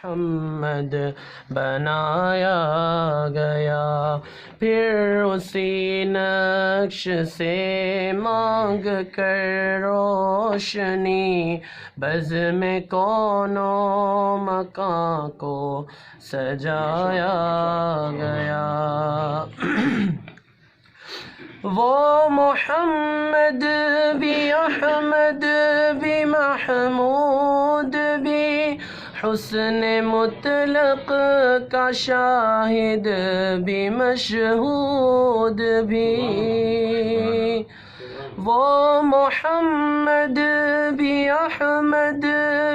محمد بنایا گیا۔ پھر اسی نقش سے مانگ کر روشنی بزم کون و مکان کو سجایا گیا۔ وہ محمد بھی احمد بھی محمود بھی حسن مطلق کا شاہد بھی مشہود بھی۔ وہ محمد بھی احمد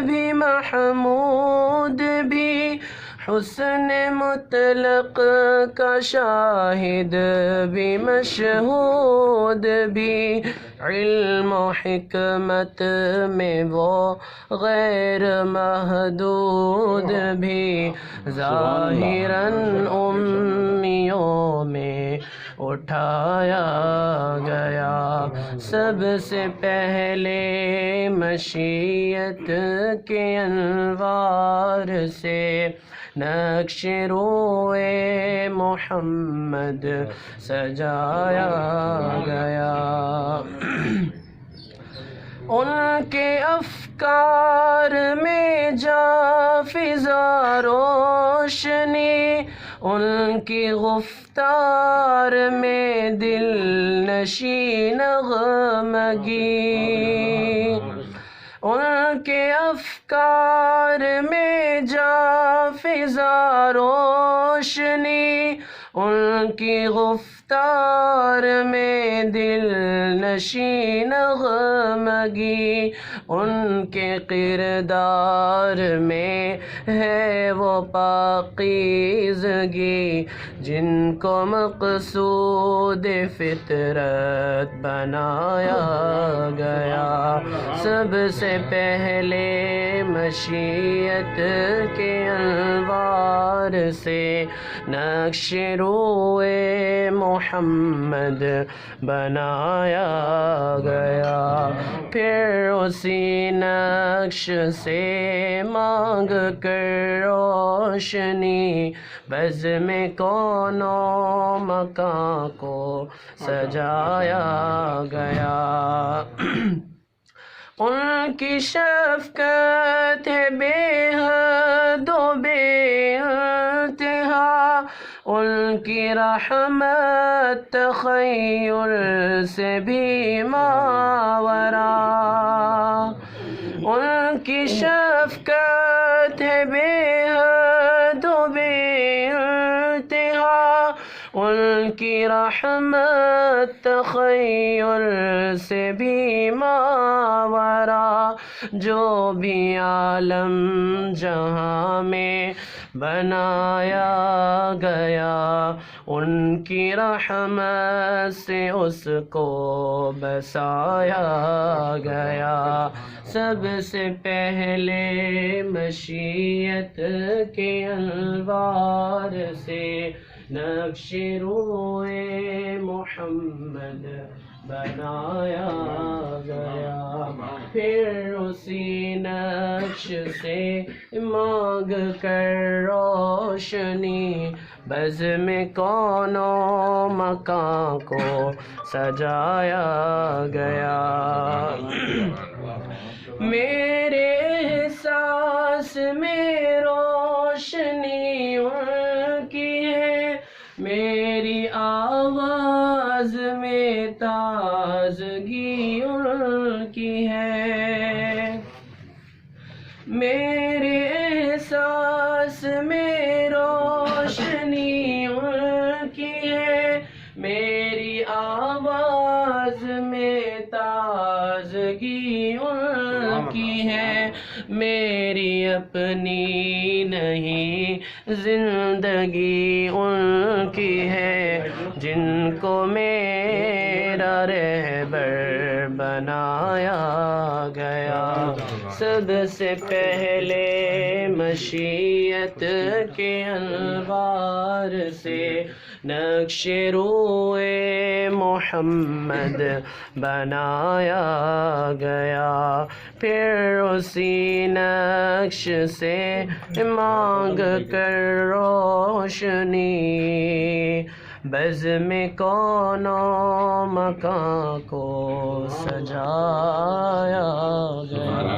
بھی محمود بھی حسن مطلق کا شاہد بھی مشہود بھی۔ علم و حکمت میں وہ غیر محدود بھی۔ ظاہراً امیوں میں اٹھایا گیا۔ سب سے پہلے مشیت کے انوار سے نقش روئے محمد سجایا گیا۔ ان کے افکار میں جاں فضا روشنی، ان کی گفتار میں دل نشین نغمگی۔ ان کے افکار میں جاں فضا روشنی، ان کی گفتار میں دل نشین نغمگی۔ ان کے کردار میں ہے وہ پاکیزگی جن کو مقصود فطرت بنایا گیا۔ سب سے پہلے مشیت کے انوار سے نقش روئے محمد بنایا گیا۔ پھر اسی نقش سے مانگ کر روشنی بزم کون و مکان کو سجایا گیا۔ ان کی شفقت ہے بے حد و بے انتہا، ان کی رحمت تخیل سے بھی ماورا۔ ان کی شفقت ہے بے حد و بے انتہا، ان کی رحمت تخیل سے بھی ماورا۔ جو بھی عالم جہاں میں بنایا گیا، ان کی رحمت سے اس کو بسایا گیا۔ سب سے پہلے مشیت کے انوار سے نقش روئے محمد بنایا گیا۔ پھر اسی نقش سے مانگ کر روشنی بزم کون و مکان کو سجایا گیا۔ میرے احساس میں روشنی ان کی ہے، میری آواز میں تازگی ان کی ہے۔ میرے احساس میں روشنی ان کی ہے، میری آواز میں تازگی ان کی ہے۔ میری اپنی نہیں زندگی ان کی ہے، جن کو میرا رہبر بنایا گیا۔ سب سے پہلے مشیت کے انوار سے نقش روئے محمد بنایا گیا، پھر اسی نقش سے مانگ کر روشنی بزم کون و مکان کو سجایا گیا۔